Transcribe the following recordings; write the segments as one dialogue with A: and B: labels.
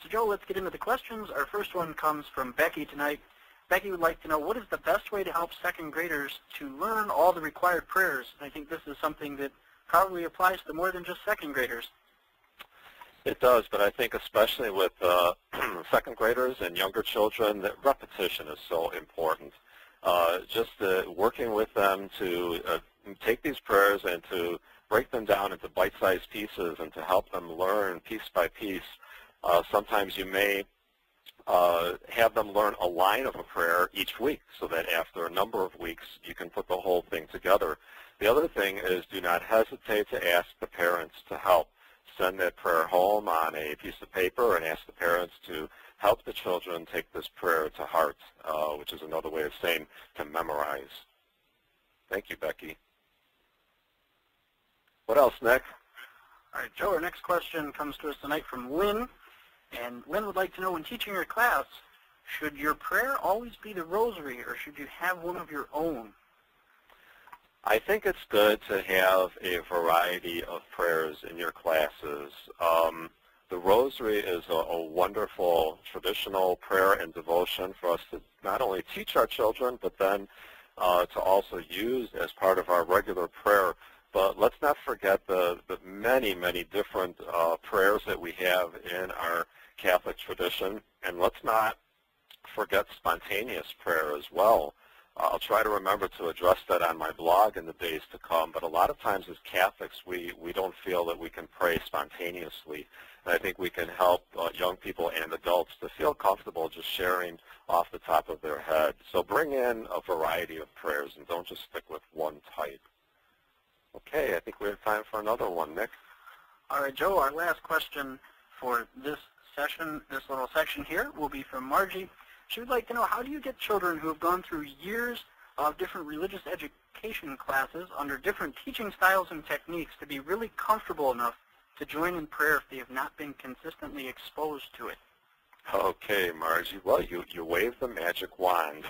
A: So Joe, let's get into the questions. Our first one comes from Becky tonight. Becky would like to know, what is the best way to help second graders to learn all the required prayers? And I think this is something that probably applies to more than just second graders.
B: It does, but I think especially with second graders and younger children, that repetition is so important. Just working with them to take these prayers and to break them down into bite-sized pieces and to help them learn piece by piece. Sometimes you may have them learn a line of a prayer each week so that after a number of weeks you can put the whole thing together. The other thing is, do not hesitate to ask the parents to help. Send that prayer home on a piece of paper and ask the parents to help the children take this prayer to heart, which is another way of saying to memorize. Thank you, Becky. What else, Nick?
A: All right, Joe, our next question comes to us tonight from Lynn. And Lynn would like to know, when teaching your class, should your prayer always be the rosary, or should you have one of your own?
B: I think it's good to have a variety of prayers in your classes. The rosary is a wonderful traditional prayer and devotion for us to not only teach our children, but then to also use as part of our regular prayer. But let's not forget the many, many different prayers that we have in our Catholic tradition, and let's not forget spontaneous prayer as well. I'll try to remember to address that on my blog in the days to come, but a lot of times as Catholics we don't feel that we can pray spontaneously. And I think we can help young people and adults to feel comfortable just sharing off the top of their head. So bring in a variety of prayers and don't just stick with one type. Okay, I think we have time for another one. Nick?
A: All right, Joe, our last question for this session, this little section here, will be from Margie. She would like to know, how do you get children who have gone through years of different religious education classes under different teaching styles and techniques to be really comfortable enough to join in prayer if they have not been consistently exposed to it?
B: Okay, Margie. Well, you wave the magic wand.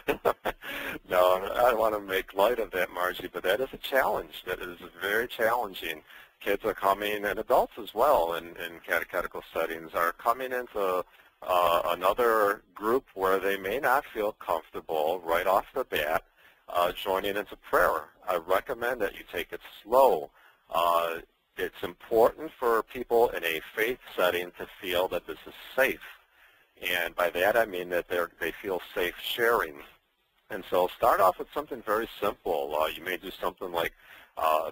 B: No, I don't want to make light of that, Margie, but that is a challenge. That is very challenging. Kids are coming, and adults as well in catechetical settings, are coming into another group where they may not feel comfortable right off the bat joining into prayer. I recommend that you take it slow. It's important for people in a faith setting to feel that this is safe. And by that I mean that they feel safe sharing. And so start off with something very simple. You may do something like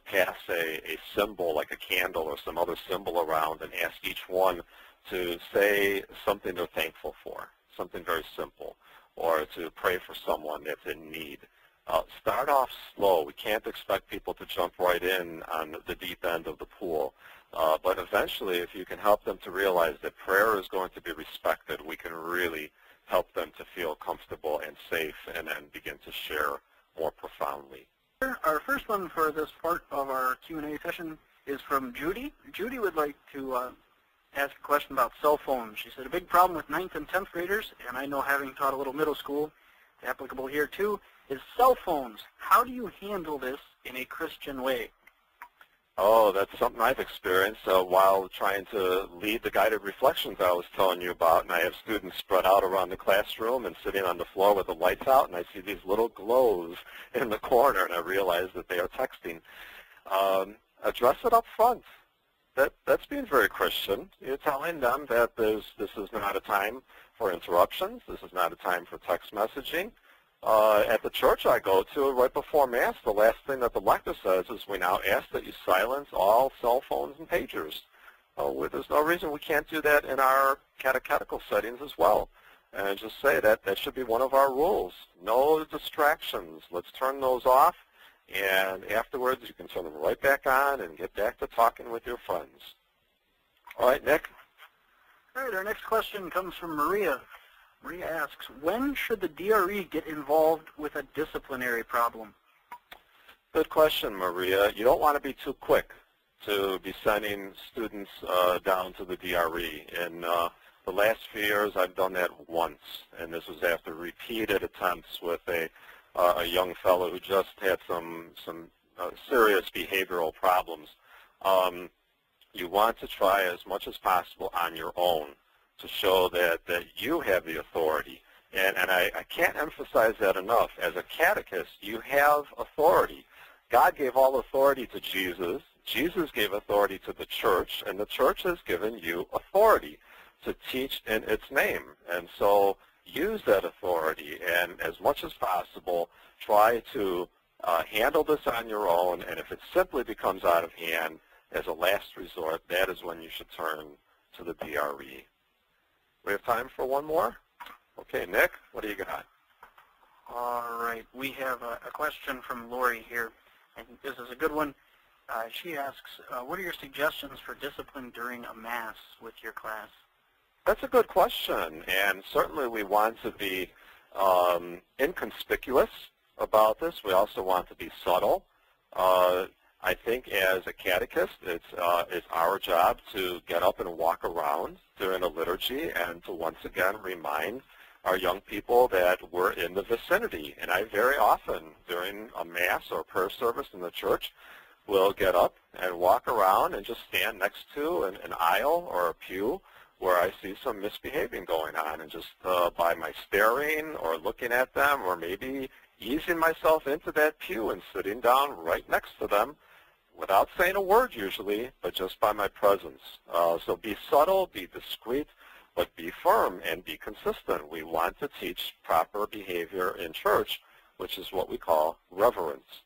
B: pass a symbol, like a candle or some other symbol around, and ask each one to say something they're thankful for, something very simple, or to pray for someone that's in need. Start off slow. We can't expect people to jump right in on the deep end of the pool. But eventually, if you can help them to realize that prayer is going to be respected, we can really help them to feel comfortable and safe and then begin to share more profoundly.
A: Our first one for this part of our Q&A session is from Judy. Judy would like to ask a question about cell phones. She said, a big problem with 9th and 10th graders, and I know having taught a little middle school, it's applicable here too, is cell phones. How do you handle this in a Christian way?
B: Oh, that's something I've experienced while trying to lead the guided reflections I was telling you about. And I have students spread out around the classroom and sitting on the floor with the lights out, and I see these little glows in the corner, and I realize that they are texting. Address it up front. That's being very Christian. You're telling them that this is not a time for interruptions. This is not a time for text messaging. At the church I go to, right before Mass, the last thing that the lector says is, we now ask that you silence all cell phones and pagers. There's no reason we can't do that in our catechetical settings as well. And just say that should be one of our rules. No distractions. Let's turn those off, and afterwards you can turn them right back on and get back to talking with your friends. All right, Nick?
A: All right, our next question comes from Maria. Maria asks, when should the DRE get involved with a disciplinary problem?
B: Good question, Maria. You don't want to be too quick to be sending students down to the DRE. In the last few years, I've done that once, and this was after repeated attempts with a young fellow who just had some serious behavioral problems. You want to try as much as possible on your own. to show that you have the authority. And I can't emphasize that enough. As a catechist, you have authority. God gave all authority to Jesus. Jesus gave authority to the church, and the church has given you authority to teach in its name. And so use that authority, and as much as possible, try to handle this on your own, and if it simply becomes out of hand, as a last resort, that is when you should turn to the DRE. We have time for one more? Okay, Nick, what do you got?
A: All right, we have a question from Lori here. I think this is a good one. She asks, what are your suggestions for discipline during a Mass with your class?
B: That's a good question, and certainly we want to be inconspicuous about this. We also want to be subtle. I think as a catechist, it's our job to get up and walk around during a liturgy and to once again remind our young people that we're in the vicinity. And I very often, during a Mass or prayer service in the church, will get up and walk around and just stand next to an aisle or a pew where I see some misbehaving going on, and just by my staring or looking at them or maybe easing myself into that pew and sitting down right next to them without saying a word usually, but just by my presence. So be subtle, be discreet, but be firm and be consistent. We want to teach proper behavior in church, which is what we call reverence.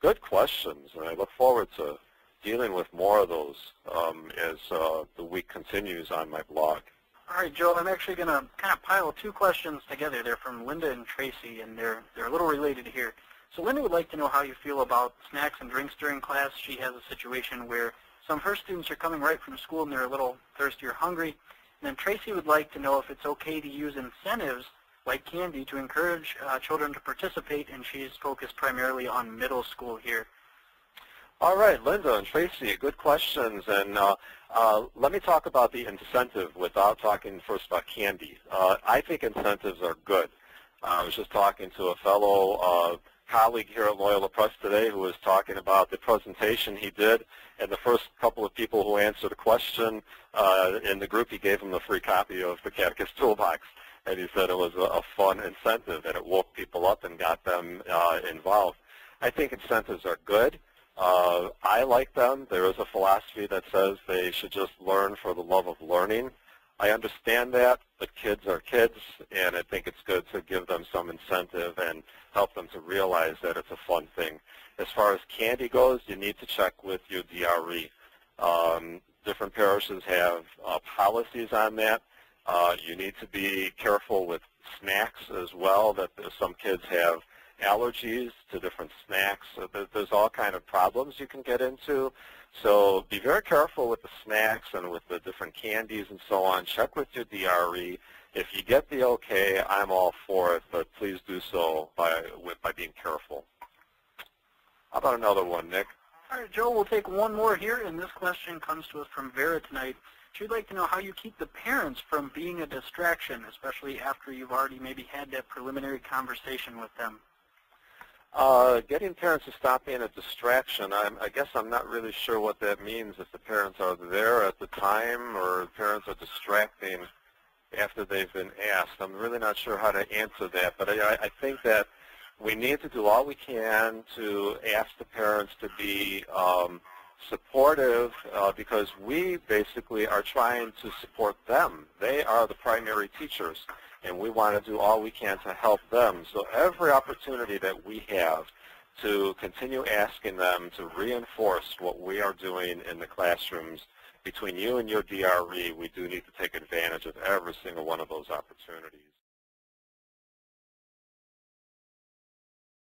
B: Good questions, and I look forward to dealing with more of those as the week continues on my blog.
A: All right, Joe, I'm actually going to kind of pile two questions together. They're from Linda and Tracy, and they're a little related here. So Linda would like to know how you feel about snacks and drinks during class. She has a situation where some of her students are coming right from school and they're a little thirsty or hungry. And then Tracy would like to know if it's okay to use incentives like candy to encourage children to participate, and she's focused primarily on middle school here.
B: All right, Linda and Tracy, good questions. And let me talk about the incentive without talking first about candy. I think incentives are good. I was just talking to a fellow colleague here at Loyola Press today who was talking about the presentation he did, and the first couple of people who answered a question in the group, he gave them a free copy of the Catechist Toolbox. And he said it was a fun incentive, and it woke people up and got them involved. I think incentives are good. I like them. There is a philosophy that says they should just learn for the love of learning. I understand that, but kids are kids, and I think it's good to give them some incentive and help them to realize that it's a fun thing. As far as candy goes, you need to check with your DRE. Different parishes have policies on that. You need to be careful with snacks as well, that some kids have allergies to different snacks. So there's all kind of problems you can get into. So be very careful with the snacks and with the different candies and so on. Check with your DRE. If you get the okay, I'm all for it, but please do so by being careful. How about another one, Nick?
A: All right, Joe, we'll take one more here, and this question comes to us from Vera tonight. She'd like to know how you keep the parents from being a distraction, especially after you've already maybe had that preliminary conversation with them.
B: Getting parents to stop being a distraction, I guess I'm not really sure what that means, if the parents are there at the time or parents are distracting after they've been asked. I'm really not sure how to answer that, but I think that we need to do all we can to ask the parents to be supportive because we basically are trying to support them. They are the primary teachers, and we want to do all we can to help them. So every opportunity that we have to continue asking them to reinforce what we are doing in the classrooms, between you and your DRE, we do need to take advantage of every single one of those opportunities.